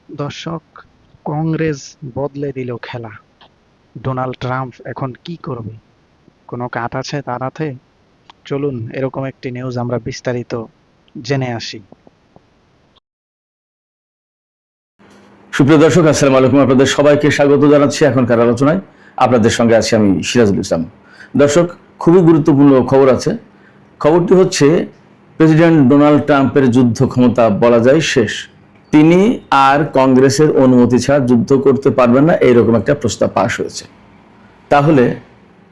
দর্শক, কংগ্রেস বদলে দিল খেলা। ডোনাল্ড ট্রাম্প এখন কি করবে? কোনো কাট আছে তার হাতে? চলুন এরকম একটি নিউজ আমরা বিস্তারিত জেনে আসি। সুপ্রিয় দর্শক, আসসালামু আলাইকুম। আপনাদের সবাইকে স্বাগত জানাচ্ছি এখনকার আলোচনায়। আপনাদের সঙ্গে আছি আমি সিরাজুল ইসলাম। দর্শক, খুবই গুরুত্বপূর্ণ খবর আছে। খবরটি হচ্ছে, প্রেসিডেন্ট ডোনাল্ড ট্রাম্পের যুদ্ধ ক্ষমতা বলা যায় শেষ। তিনি আর কংগ্রেসের অনুমতি ছাড়া যুদ্ধ করতে পারবেন না, এইরকম একটা প্রস্তাব পাশ হয়েছে। তাহলে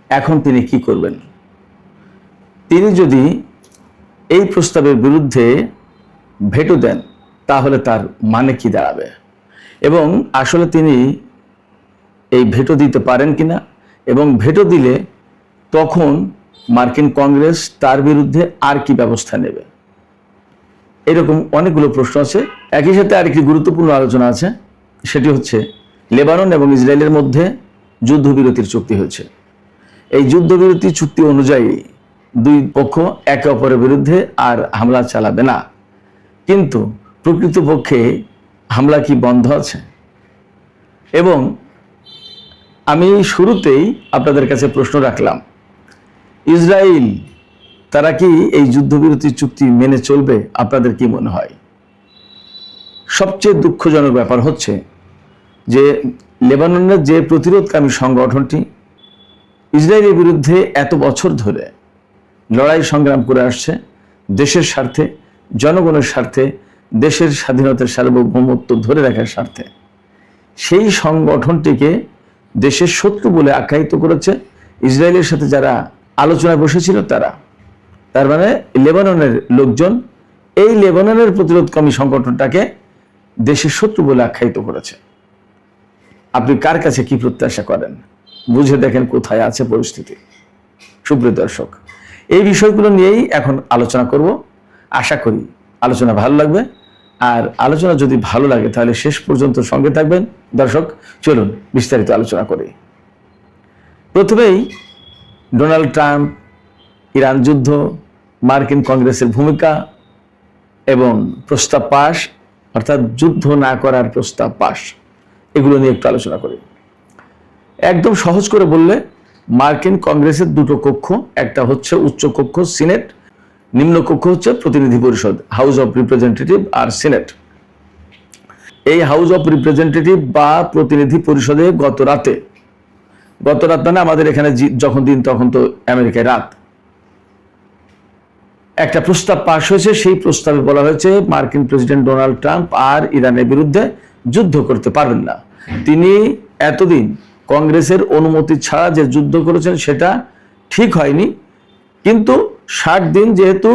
এখন তিনি কি করবেন? তিনি যদি এই প্রস্তাবের বিরুদ্ধে ভেটো দেন, তাহলে তার মানে কি দাঁড়াবে এবং আসলে তিনি এই ভেটো দিতে পারেন কিনা, এবং ভেটো দিলে তখন মার্কিন কংগ্রেস তার বিরুদ্ধে আর কি ব্যবস্থা নেবে, এরকম অনেকগুলো প্রশ্ন আছে। একই সাথে আরেকটি গুরুত্বপূর্ণ আলোচনা আছে, সেটি হচ্ছে লেবানন এবং ইসরায়েলের মধ্যে যুদ্ধবিরতির চুক্তি হয়েছে। এই যুদ্ধবিরতি চুক্তি অনুযায়ী দুই পক্ষ একে অপরের বিরুদ্ধে আর হামলা চালাবে না, কিন্তু প্রকৃতপক্ষে হামলা কি বন্ধ আছে? এবং আমি শুরুতেই আপনাদের কাছে প্রশ্ন রাখলাম, ইসরায়েল তারা কি এই যুদ্ধবিরতি চুক্তি মেনে চলবে? আপনাদের কি মনে হয়? সবচেয়ে দুঃখজনক ব্যাপার হচ্ছে যে লেবাননের যে প্রতিরোধকামী সংগঠনটি ইসরায়েলের বিরুদ্ধে এত বছর ধরে লড়াই সংগ্রাম করে আসছে, দেশের স্বার্থে, জনগণের স্বার্থে, দেশের স্বাধীনতার সার্বভৌমত্ব ধরে রাখার স্বার্থে, সেই সংগঠনটিকে দেশের শত্রু বলে আখ্যায়িত করেছে ইসরায়েলের সাথে যারা আলোচনায় বসেছিল তারা। তার মানে লেবাননের লোকজন এই লেবাননের প্রতিরোধকামী সংগঠনটাকে দেশের শত্রু বলে আখ্যায়িত করেছে। আপনি কার কাছে কি প্রত্যাশা করেন? বুঝে দেখেন কোথায় আছে পরিস্থিতি। সুপ্রিয় দর্শক, এই বিষয়গুলো নিয়েই এখন আলোচনা করব। আশা করি আলোচনা ভালো লাগবে, আর আলোচনা যদি ভালো লাগে তাহলে শেষ পর্যন্ত সঙ্গে থাকবেন। দর্শক, চলুন বিস্তারিত আলোচনা করি। প্রথমেই ডোনাল্ড ট্রাম্প, ইরান যুদ্ধ, মার্কিন কংগ্রেসের ভূমিকা এবং প্রস্তাব পাশ, অর্থাৎ যুদ্ধ না করার প্রস্তাব পাশ, এগুলো নিয়ে একটু আলোচনা করি। একদম সহজ করে বললে, মার্কিন কংগ্রেসের দুটো কক্ষ, একটা হচ্ছে উচ্চ কক্ষ সিনেট, নিম্ন কক্ষ হচ্ছে প্রতিনিধি পরিষদ, হাউস অফ রিপ্রেজেন্টেটিভ আর সিনেট। এই হাউস অফ রিপ্রেজেন্টেটিভ বা প্রতিনিধি পরিষদে গত রাত মানে আমাদের এখানে যখন দিন তখন তো আমেরিকায় রাত, একটা প্রস্তাব পাশ হয়েছে। সেই প্রস্তাবে বলা হয়েছে মার্কিন প্রেসিডেন্ট ডোনাল্ড ট্রাম্প আর ইরানের বিরুদ্ধে যুদ্ধ করতে পারবেন না। তিনি এতদিন কংগ্রেসের অনুমতি ছাড়া যে যুদ্ধ করেছেন সেটা ঠিক হয়নি, কিন্তু 60 দিন যেহেতু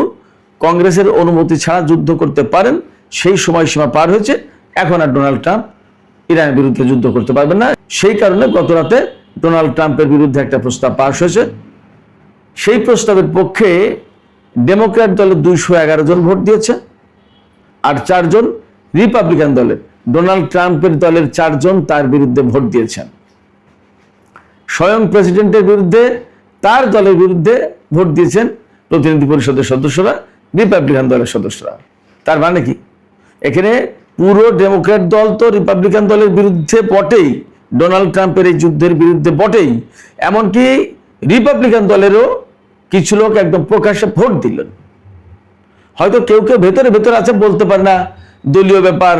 কংগ্রেসের অনুমতি ছাড়া যুদ্ধ করতে পারেন, সেই সময়সীমা পার হয়েছে। এখন আর ডোনাল্ড ট্রাম্প ইরানের বিরুদ্ধে যুদ্ধ করতে পারবেন না। সেই কারণে গত রাতে ডোনাল্ড ট্রাম্পের বিরুদ্ধে একটা প্রস্তাব পাশ হয়েছে। সেই প্রস্তাবের পক্ষে ডেমোক্র্যাট দলের 211 জন ভোট দিয়েছে, আর 4 জন রিপাবলিকান দলের, ডোনাল্ড ট্রাম্পের দলের 4 জন তার বিরুদ্ধে ভোট দিয়েছেন। স্বয়ং প্রেসিডেন্টের বিরুদ্ধে, তার দলের বিরুদ্ধে ভোট দিয়েছেন প্রতিনিধি পরিষদের সদস্যরা, রিপাবলিকান দলের সদস্যরা। তার মানে কি, এখানে পুরো ডেমোক্র্যাট দল তো রিপাবলিকান দলের বিরুদ্ধে বটেই, ডোনাল্ড ট্রাম্পের এই যুদ্ধের বিরুদ্ধে বটেই, এমনকি রিপাবলিকান দলেরও কিছু লোক একদম প্রকাশ্যে ভোট দিলেন। হয়তো কেউ কেউ ভেতরে ভেতরে আছে, বলতে পারে না, দলীয় ব্যাপার,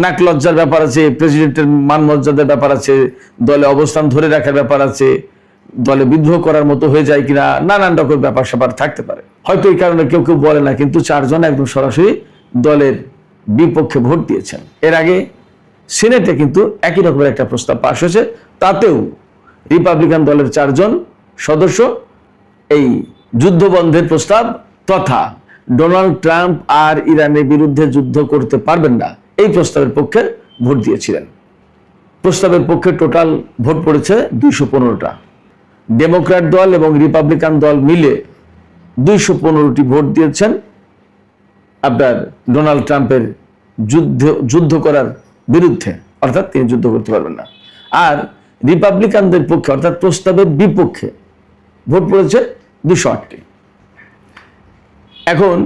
নাক লজ্জার ব্যাপার আছে, প্রেসিডেন্টের মান মর্যাদার ব্যাপার আছে, দলে অবস্থান ধরে রাখার ব্যাপার আছে, দলে বিদ্রোহ করার মতো হয়ে যায় কিনা, নানান রকম ব্যাপার স্যাপার থাকতে পারে। হয়তো এই কারণে কেউ কেউ বলে না, কিন্তু 4 জন একদম সরাসরি দলের বিপক্ষে ভোট দিয়েছেন। এর আগে সিনেটে কিন্তু একই রকমের একটা প্রস্তাব পাশ হয়েছে, তাতেও রিপাবলিকান দলের 4 জন সদস্য এই যুদ্ধ বন্ধের প্রস্তাব তথা ডোনাল্ড ট্রাম্প আর ইরানের বিরুদ্ধে যুদ্ধ করতে পারবেন না এই প্রস্তাবের পক্ষে ভোট দিয়েছিলেন। প্রস্তাবের পক্ষে টোটাল ভোট পড়েছে 215টা। ডেমোক্র্যাট দল এবং রিপাবলিকান দল মিলে 215টি ভোট দিয়েছেন আপনার ডোনাল্ড ট্রাম্পের যুদ্ধ করার বিরুদ্ধে, অর্থাৎ তিনি যুদ্ধ করতে পারবেন না। আর রিপাবলিকানদের পক্ষে, অর্থাৎ প্রস্তাবের বিপক্ষে ভোট পড়েছে 208টি। এখন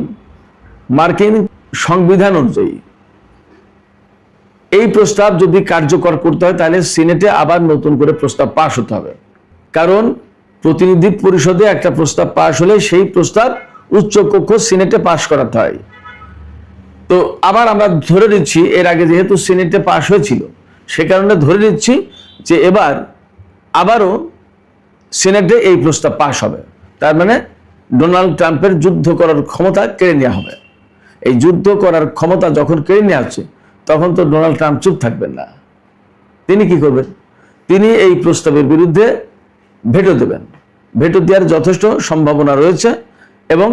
মার্কিন সংবিধান অনুযায়ী এই প্রস্তাব যদি কার্যকর করতে হয় তাহলে সিনেটে আবার নতুন করে প্রস্তাব পাশ হতে হবে। কারণ প্রতিনিধি পরিষদে একটা প্রস্তাব পাশ হলে সেই প্রস্তাব উচ্চকক্ষ সিনেটে পাশ করাতে হয়। তো আবার আমরা ধরে নিচ্ছি এর আগে যেহেতু সিনেটে পাশ হয়েছিল, সে কারণে ধরে নিচ্ছি যে এবার আবারও সিনেটে এই প্রস্তাব পাশ হবে। তার মানে ডোনাল্ড ট্রাম্পের যুদ্ধ করার ক্ষমতা কেড়ে নেওয়া হবে। এই যুদ্ধ করার ক্ষমতা যখন কেড়ে নেওয়া হচ্ছে, তখন তো ডোনাল্ড ট্রাম্প চুপ থাকবেন না। তিনি কি করবেন? তিনি এই প্রস্তাবের বিরুদ্ধে ভেটো দেবেন। ভেটো দেওয়ার যথেষ্ট সম্ভাবনা রয়েছে এবং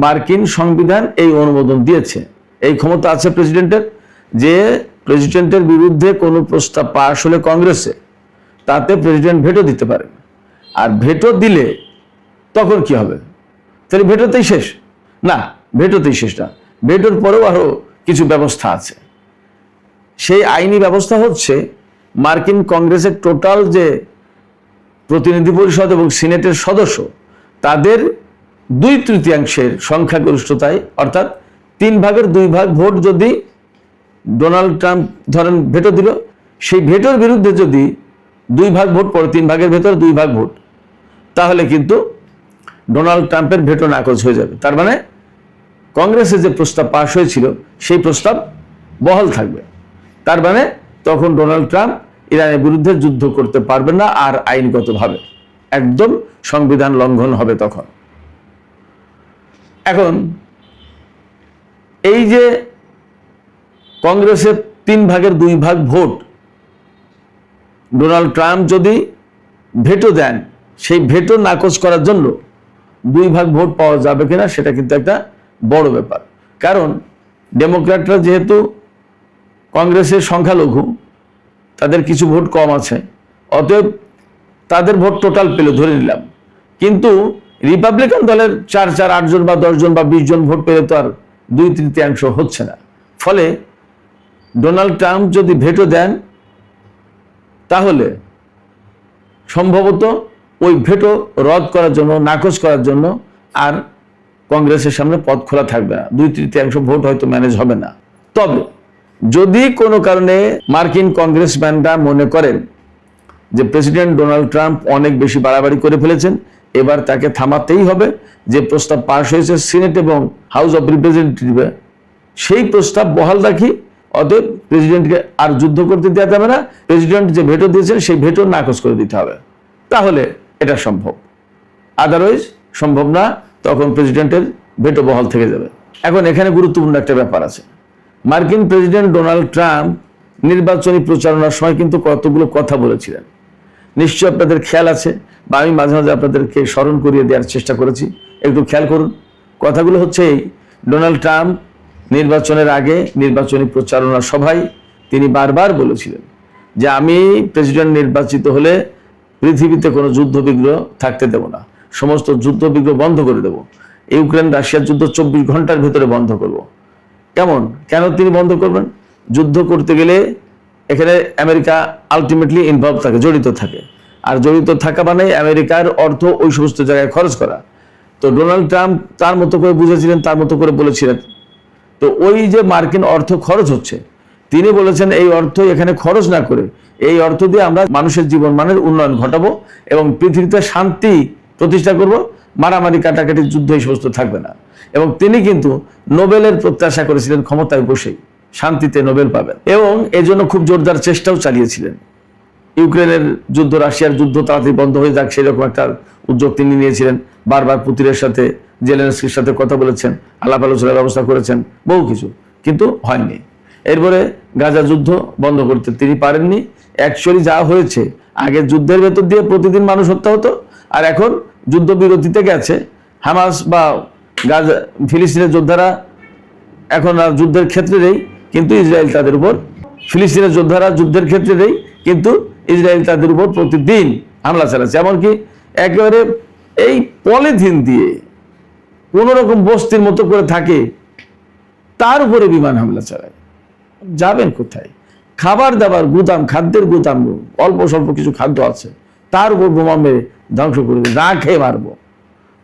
মার্কিন সংবিধান এই অনুমোদন দিয়েছে। এই ক্ষমতা আছে প্রেসিডেন্টের, যে প্রেসিডেন্টের বিরুদ্ধে কোনো প্রস্তাব পাশ হলে কংগ্রেসে, তাতে প্রেসিডেন্ট ভেটো দিতে পারেন। আর ভেটো দিলে তখন কি হবে? তাহলে ভেটোতেই শেষ? না, ভেটোতেই শেষ না। ভেটোর পরেও আরো কিছু ব্যবস্থা আছে। সেই আইনি ব্যবস্থা হচ্ছে মার্কিন কংগ্রেসের টোটাল যে প্রতিনিধি পরিষদ এবং সিনেটের সদস্য, তাদের 2/3 সংখ্যাগরিষ্ঠতায়, অর্থাৎ 3/2 ভোট যদি ডোনাল্ড ট্রাম্প ধরেন ভেটো দিল, সেই ভেটোর বিরুদ্ধে যদি 2 ভাগ ভোট পড়ে, 3 ভাগের ভেতর 2 ভাগ ভোট, তাহলে কিন্তু ডোনাল্ড ট্রাম্পের ভেটো নাকচ হয়ে যাবে। তার মানে কংগ্রেসে যে প্রস্তাব পাশ হয়েছিল সেই প্রস্তাব বহাল থাকবে। তার মানে তখন ডোনাল্ড ট্রাম্প ইরানের বিরুদ্ধে যুদ্ধ করতে পারবেন না, আর আইনগতভাবে একদম সংবিধান লঙ্ঘন হবে তখন। এখন এই যে কংগ্রেসের 3/2 ভোট ডোনাল্ড ট্রাম্প যদি ভেটো দেন, সেই ভেটো নাকচ করার জন্য 2 ভাগ ভোট পাওয়া যাবে কিনা সেটা কিন্তু একটা বড় ব্যাপার। কারণ ডেমোক্র্যাটরা যেহেতু কংগ্রেসের সংখ্যালঘু, তাদের কিছু ভোট কম আছে, অতএব তাদের ভোট টোটাল পেল ধরে নিলাম। কিন্তু রিপাবলিকান দলের 8 জন বা 10 জন বা 20 জন ভোট পেলে তো আর 2/3 হচ্ছে না। ফলে ডোনাল্ড ট্রাম্প যদি ভেটো দেন, তাহলে সম্ভবত ওই ভেটো রদ করার জন্য, নাকচ করার জন্য আর কংগ্রেসের সামনে পথ খোলা থাকবে না। 2/3 ভোট হয়তো ম্যানেজ হবে না। তবে যদি কোনো কারণে মার্কিন কংগ্রেসম্যানরা মনে করেন যে প্রেসিডেন্ট ডোনাল্ড ট্রাম্প অনেক বেশি বাড়াবাড়ি করে ফেলেছেন, এবার তাকে থামাতেই হবে, যে প্রস্তাব পাশ হয়েছে সিনেট এবং হাউস অব রিপ্রেজেন্টেটিভে, সেই প্রস্তাব বহাল রাখি। অতএব প্রেসিডেন্টকে আর যুদ্ধ করতে দেওয়া যাবে না, প্রেসিডেন্ট যে ভেটো দিয়েছেন সেই ভেটো নাকচ করে দিতে হবে। তাহলে এটা সম্ভব, আদারওয়াইজ সম্ভব না। তখন প্রেসিডেন্টের ভেটো বহাল থেকে যাবে। এখন এখানে গুরুত্বপূর্ণ একটা ব্যাপার আছে। মার্কিন প্রেসিডেন্ট ডোনাল্ড ট্রাম্প নির্বাচনী প্রচারণার সময় কিন্তু কতগুলো কথা বলেছিলেন, নিশ্চয়ই আপনাদের খেয়াল আছে, বা আমি মাঝে মাঝে আপনাদেরকে স্মরণ করিয়ে দেওয়ার চেষ্টা করেছি। একটু খেয়াল করুন। কথাগুলো হচ্ছে এই: ডোনাল্ড ট্রাম্প নির্বাচনের আগে নির্বাচনী প্রচারণা সভায় তিনি বারবার বলেছিলেন যে আমি প্রেসিডেন্ট নির্বাচিত হলে পৃথিবীতে কোনো যুদ্ধবিগ্রহ থাকতে দেব না, সমস্ত যুদ্ধবিগ্রহ বন্ধ করে দেব, ইউক্রেন রাশিয়ার যুদ্ধ 24 ঘন্টার ভেতরে বন্ধ করব। কেন তিনি বন্ধ করবেন? যুদ্ধ করতে গেলে এখানে আমেরিকা আলটিমেটলি ইনভলভ থাকে, জড়িত থাকে। আর জড়িত থাকা মানে আমেরিকার অর্থ ওই সমস্ত জায়গায় খরচ করা। তো ডোনাল্ড ট্রাম্প তার মতো করে বুঝেছিলেন, তার মতো করে বলেছিলেন। তো ওই যে মার্কিন অর্থ খরচ হচ্ছে, তিনি বলেছেন এই অর্থ এখানে খরচ না করে এই অর্থ দিয়ে আমরা মানুষের জীবন মানের উন্নয়ন ঘটাবো এবং পৃথিবীতে শান্তি প্রতিষ্ঠা করব, মারামারি কাটাকাটি যুদ্ধ এই সমস্ত থাকবে না। এবং তিনি কিন্তু নোবেলের প্রত্যাশা করেছিলেন, ক্ষমতায় বসেই শান্তিতে নোবেল পাবেন, এবং এজন্য খুব জোরদার চেষ্টাও চালিয়েছিলেন। ইউক্রেনের যুদ্ধ, রাশিয়ার যুদ্ধ তাড়াতাড়ি বন্ধ হয়ে যাক, সেরকম একটা উদ্যোগ তিনি নিয়েছিলেন। বারবার পুতিনের সাথে, জেলেনস্কির সাথে কথা বলেছেন, আলাপ আলোচনার ব্যবস্থা করেছেন, বহু কিছু, কিন্তু হয়নি। এরপরে গাজা যুদ্ধ বন্ধ করতে তিনি পারেননি। অ্যাকচুয়ালি যা হয়েছে, আগে যুদ্ধের ভেতর দিয়ে প্রতিদিন মানুষ হত্যা হতো, আর এখন যুদ্ধবিরতিতে গেছে হামাস বা গাজা ফিলিস্তিনের যোদ্ধারা, এখন আর যুদ্ধের ক্ষেত্রে নেই, কিন্তু ইসরায়েল তাদের উপর, ফিলিস্তিনের যোদ্ধারা যুদ্ধের ক্ষেত্রে নেই, কিন্তু ইসরায়েল তাদের উপর প্রতিদিন হামলা চালাচ্ছে। এমনকি একেবারে এই পলিথিন দিয়ে কোনো রকম বস্তির মতো করে থাকে, তার উপরে বিমান হামলা চালায়। যাবেন কোথায়? খাবার দাবার গুদাম, খাদ্যের গুদাম, অল্প স্বল্প কিছু খাদ্য আছে, তার উপর বোমা মেরে ধ্বংস করে দেবে। না খেয়ে মারবো,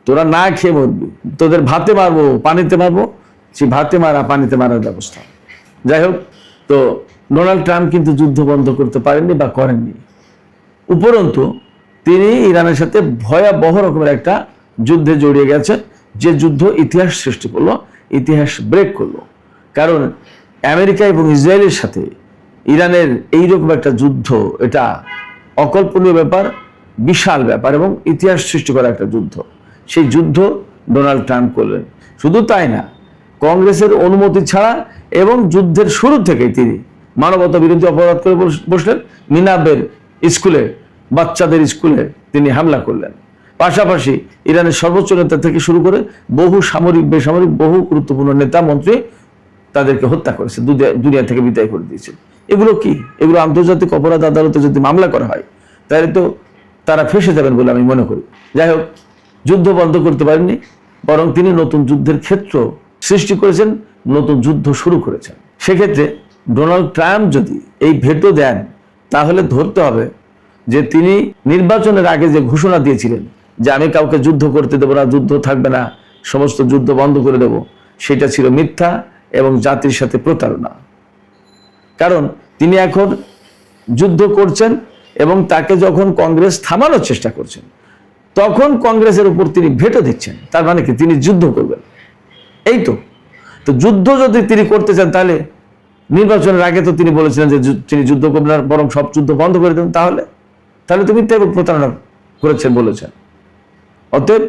তোরা না খেয়ে মরবি, তোদের ভাতে মারবো, পানিতে মারবো, সে ভাতে মারা পানিতে মারার ব্যবস্থা। যাই হোক, তো ডোনাল্ড ট্রাম্প কিন্তু যুদ্ধ বন্ধ করতে পারেননি বা করেননি। উপরন্তু তিনি ইরানের সাথে ভয়াবহ রকমের একটা যুদ্ধে জড়িয়ে গেছে, যে যুদ্ধ ইতিহাস সৃষ্টি করলো, ইতিহাস ব্রেক করলো। কারণ আমেরিকা এবং ইসরায়েলের সাথে ইরানের এইরকম একটা যুদ্ধ, এটা অকল্পনীয় ব্যাপার, বিশাল ব্যাপার এবং ইতিহাস সৃষ্টি করা একটা যুদ্ধ। সেই যুদ্ধ ডোনাল্ড ট্রাম্প করলেন। শুধু তাই না, কংগ্রেসের অনুমতি ছাড়া এবং যুদ্ধের শুরু থেকেই তিনি মানবতা বিরোধী অপরাধ করে বসলেন। মিনাবের স্কুলে, বাচ্চাদের স্কুলে তিনি হামলা করলেন। পাশাপাশি ইরানের সর্বোচ্চ নেতা থেকে শুরু করে বহু সামরিক বেসামরিক বহু গুরুত্বপূর্ণ নেতা মন্ত্রী তাদেরকে হত্যা করেছে, দুনিয়া থেকে বিদায় করে দিয়েছে। এগুলো কি? এগুলো আন্তর্জাতিক অপরাধ আদালতে যদি মামলা করা হয় তাহলে তো তারা ফেঁসে যাবেন বলে আমি মনে করি। যাই হোক, যুদ্ধ বন্ধ করতে পারেননি, বরং তিনি নতুন যুদ্ধের ক্ষেত্র সৃষ্টি করেছেন, নতুন যুদ্ধ শুরু করেছেন। সেক্ষেত্রে ডোনাল্ড ট্রাম্প যদি এই ভেটো দেন, তাহলে ধরতে হবে যে তিনি নির্বাচনের আগে যে ঘোষণা দিয়েছিলেন যে আমি কাউকে যুদ্ধ করতে দেবো না, যুদ্ধ থাকবে না, সমস্ত যুদ্ধ বন্ধ করে দেব, সেটা ছিল মিথ্যা এবং জাতির সাথে প্রতারণা। কারণ তিনি এখন যুদ্ধ করছেন এবং তাকে যখন কংগ্রেস থামানোর চেষ্টা করছেন, তখন কংগ্রেসের উপর তিনি ভেটো দিচ্ছেন। তার মানে কি? তিনি যুদ্ধ করবেন। এই তো যুদ্ধ যদি তিনি করতে চান, তাহলে নির্বাচনের আগে তো তিনি বলেছিলেন যে তিনি যুদ্ধ করবেন না, বরং সব যুদ্ধ বন্ধ করে দেবেন। তাহলে তুমি প্রতারণা করেছেন বলেছেন। অতএব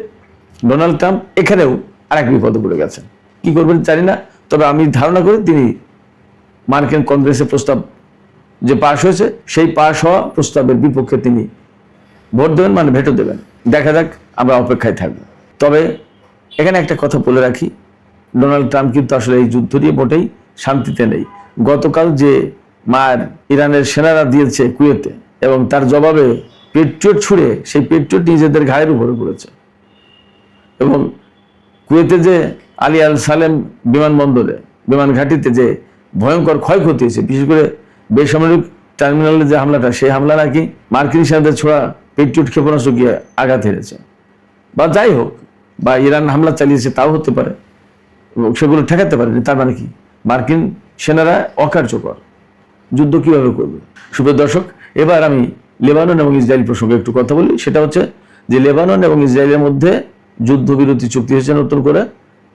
ডোনাল্ড ট্রাম্প এখানেও আরেক বিপদে পড়ে গেছেন। কি করবেন জানি না, তবে আমি ধারণা করি তিনি মার্কিন কংগ্রেসের প্রস্তাব যে পাশ হয়েছে, সেই পাশ হওয়া প্রস্তাবের বিপক্ষে তিনি ভোট দেবেন, মানে ভেটো দেবেন। দেখা যাক, আমরা অপেক্ষায় থাকবো। তবে এখানে একটা কথা বলে রাখি, ডোনাল্ড ট্রাম্প কিন্তু আসলে এই যুদ্ধ নিয়ে মোটেই শান্তিতে নেই। গতকাল যে মার ইরানের সেনারা দিয়েছে কুয়েতে, এবং তার জবাবে পেট্রিয়ট ছুড়ে সেই পেট্রিয়ট নিজেদের ঘায়ের উপরে পড়েছে। এবং কুয়েতে যে আলী আল সালেম বিমানবন্দরে, বিমান ঘাঁটিতে যে ভয়ঙ্কর ক্ষয়ক্ষতি হয়েছে, বিশেষ করে বেসামরিক টার্মিনালে যে হামলাটা, সেই হামলা নাকি মার্কিন সেনাদের ছোড়া পেট্রিয়ট ক্ষেপণাস্ত্র গিয়ে আঘাত হেরেছে। বা যাই হোক, বা ইরান হামলা চালিয়েছে, তাও হতে পারে, সেগুলো ঠেকাতে পারেনি। তার মানে কি? মার্কিন সেনারা অকার্যকর, যুদ্ধ কিভাবে করবে? সুপ্রিয় দর্শক, এবার আমি লেবানন এবং ইসরায়েল প্রসঙ্গে একটু কথা বলি। সেটা হচ্ছে যে লেবানন এবং ইসরায়েলের মধ্যে যুদ্ধবিরতি চুক্তি হয়েছে নতুন করে।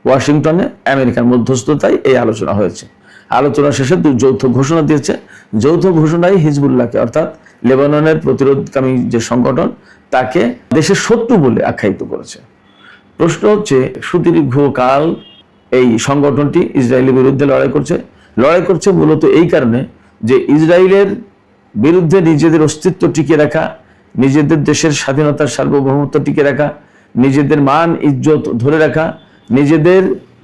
ওয়াশিংটনে আমেরিকার মধ্যস্থতায় এই আলোচনা হয়েছে। আলোচনা শেষে যৌথ ঘোষণা দিয়েছে। যৌথ ঘোষণায় হিজবুল্লাহকে, অর্থাৎ লেবাননের প্রতিরোধকামী যে সংগঠন, তাকে দেশের শত্রু বলে আখ্যায়িত করেছে। প্রশ্ন হচ্ছে, সুদীর্ঘকাল এই সংগঠনটি ইসরায়েলের বিরুদ্ধে লড়াই করছে মূলত এই কারণে যে ইসরায়েলের বিরুদ্ধে নিজেদের অস্তিত্ব টিকিয়ে রাখা, নিজেদের দেশের স্বাধীনতার সার্বভৌমত্ব টিকিয়ে রাখা, নিজেদের মান ইজ্জত ধরে রাখা, নিজেদের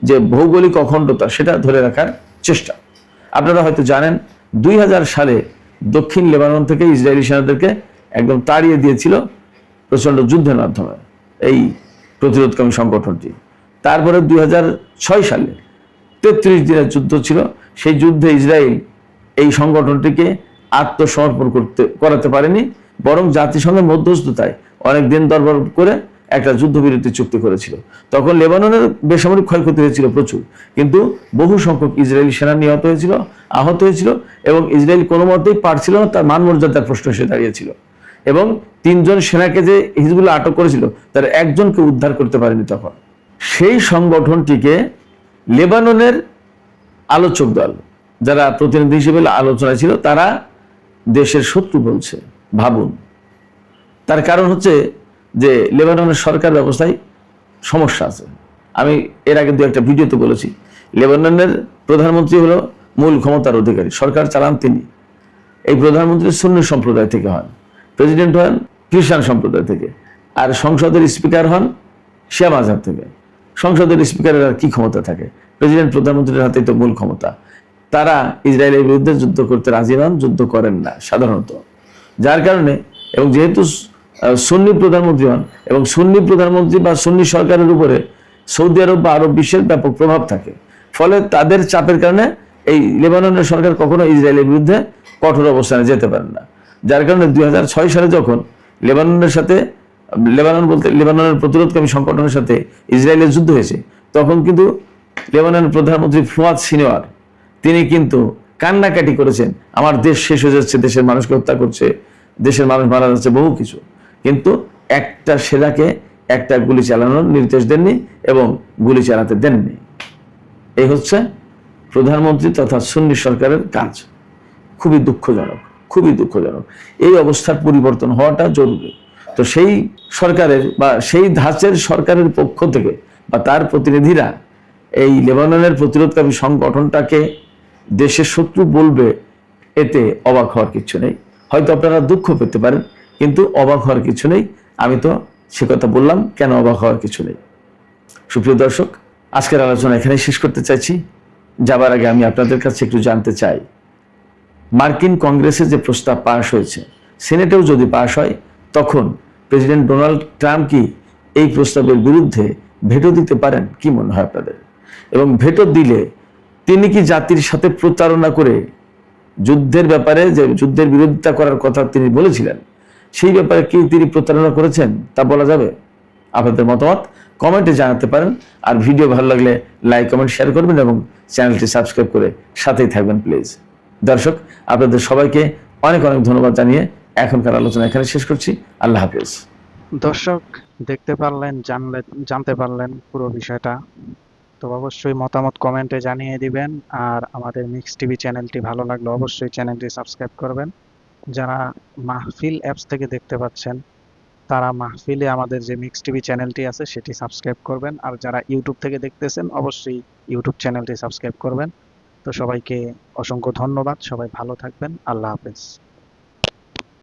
যে ভৌগোলিক অখণ্ডতা সেটা ধরে রাখার চেষ্টা। আপনারা হয়তো জানেন 2000 সালে দক্ষিণ লেবানন থেকে ইসরায়েলি সেনাদেরকে একদম তাড়িয়ে দিয়েছিল প্রচণ্ড যুদ্ধের মাধ্যমে এই প্রতিরোধকামী সংগঠনটি। তারপরে 2006 সালে 33 দিনের যুদ্ধ ছিল। সেই যুদ্ধে ইসরায়েল এই সংগঠনটিকে আত্মসমর্পণ করাতে পারেনি, বরং জাতিসংঘের মধ্যস্থতায় অনেক দিন দরবার করে একটা যুদ্ধবিরতি চুক্তি করেছিল। তখন লেবাননের বেসামরিক ক্ষয়ক্ষতি হয়েছিল প্রচুর, কিন্তু বহু সংখ্যক ইসরায়েলি সেনা নিহত হয়েছিল, আহত হয়েছিল, এবং ইসরায়েল কোনো মতেই পারছিল না, তার মান মর্যাদার প্রশ্ন এসে দাঁড়িয়েছিল। এবং 3 জন সেনাকে যে হিজবুল্লাহ আটক করেছিল, তার একজনকে উদ্ধার করতে পারেনি তখন। সেই সংগঠনটিকে লেবাননের আলোচক দল, যারা প্রতিনিধি হিসেবে আলোচনায় ছিল, তারা দেশের শত্রু বলছে। ভাবুন, তার কারণ হচ্ছে যে লেবাননের সরকার ব্যবস্থায় সমস্যা আছে। আমি এর আগে 2-1 ভিডিওতে বলেছি, লেবাননের প্রধানমন্ত্রী হলো মূল ক্ষমতার অধিকারী, সরকার চালান তিনি। এই প্রধানমন্ত্রী সুন্নি সম্প্রদায় থেকে হন, প্রেসিডেন্ট হন খ্রিস্টান সম্প্রদায় থেকে, আর সংসদের স্পিকার হন শিয়া মাযহাব থেকে। সংসদের স্পিকারের আর কি ক্ষমতা থাকে? প্রেসিডেন্ট প্রধানমন্ত্রীর হাতেই তো মূল ক্ষমতা। তারা ইসরায়েলের বিরুদ্ধে যুদ্ধ করতে রাজি নন, যুদ্ধ করেন না সাধারণত। যার কারণে, এবং যেহেতু সুন্নি প্রধানমন্ত্রী হন, এবং সুন্নি প্রধানমন্ত্রী বা সুন্নি সরকারের উপরে সৌদি আরব বা আরব বিশ্বের ব্যাপক প্রভাব থাকে, ফলে তাদের চাপের কারণে এই লেবাননের সরকার কখনো ইসরায়েলের বিরুদ্ধে কঠোর অবস্থানে যেতে পারেন না। যার কারণে 2006 সালে যখন লেবাননের প্রতিরোধকামী সংগঠনের সাথে ইসরায়েলের যুদ্ধ হয়েছে, তখন কিন্তু লেবাননের প্রধানমন্ত্রী ফুয়াদ সিনওয়ার তিনি কিন্তু কান্নাকাটি করেছেন, আমার দেশ শেষ হয়ে যাচ্ছে, দেশের মানুষকে হত্যা করছে, দেশের মানুষ মারা যাচ্ছে, বহু কিছু। কিন্তু একটা সেনাকে একটা গুলি চালানোর নির্দেশ দেননি এবং গুলি চালাতে দেননি। এই হচ্ছে প্রধানমন্ত্রী তথা সুন্নি সরকারের কাজ। খুবই দুঃখজনক, খুবই দুঃখজনক। এই অবস্থার পরিবর্তন হওয়াটা জরুরি। তো সেই সরকারের বা সেই ধাঁচের সরকারের পক্ষ থেকে বা তার প্রতিনিধিরা এই লেবাননের প্রতিরোধকারী সংগঠনটাকে দেশের শত্রু বলবে, এতে অবাক হওয়ার কিছু নেই। হয়তো আপনারা দুঃখ পেতে পারেন, কিন্তু অবাক হওয়ার কিছু নেই। আমি তো সে কথা বললাম, কেন অবাক হওয়ার কিছু নেই। সুপ্রিয় দর্শক, আজকের আলোচনা এখানেই শেষ করতে চাইছি। যাবার আগে আমি আপনাদের কাছে একটু জানতে চাই, মার্কিন কংগ্রেসে যে প্রস্তাব পাশ হয়েছে, সিনেটেও যদি পাশ হয়, তখন প্রেসিডেন্ট ডোনাল্ড ট্রাম্প কি এই প্রস্তাবের বিরুদ্ধে ভেটো দিতে পারেন? কি মনে হয় আপনাদের? এবং ভেটো দিলে তিনি কি জাতির সাথে প্রতারণা করে যুদ্ধের ব্যাপারে, যে যুদ্ধের বিরোধিতা করার কথা তিনি বলেছিলেন, সেই ব্যাপারে কি তিনি প্রতারণা করেছেন তা বলা যাবে? আপনাদের মতামত কমেন্টে জানাতে পারেন। আর ভিডিও ভালো লাগলে লাইক, কমেন্ট, শেয়ার করবেন এবং চ্যানেলটি সাবস্ক্রাইব করে সাথেই থাকবেন প্লিজ। দর্শক, আপনাদের সবাইকে অনেক অনেক ধন্যবাদ জানিয়ে এখনকার আলোচনা এখানে শেষ করছি। আল্লাহ হাফেজ। দর্শক, দেখতে পারলেন, জানতে পারলেন পুরো বিষয়টা। তো অবশ্যই মতামত কমেন্টে জানিয়ে দিবেন। আর আমাদের মিক্স টিভি চ্যানেলটি ভালো লাগলে অবশ্যই চ্যানেলটি সাবস্ক্রাইব করবেন। যারা মাহফিল অ্যাপস থেকে দেখতে পাচ্ছেন, তারা মাহফিলে আমাদের যে মিক্স টিভি চ্যানেলটি আছে সেটি সাবস্ক্রাইব করবেন। আর যারা ইউটিউব থেকে দেখতেছেন, অবশ্যই ইউটিউব চ্যানেলটি সাবস্ক্রাইব করবেন। তো সবাইকে অসংখ্য ধন্যবাদ। সবাই ভালো থাকবেন। আল্লাহ হাফেজ।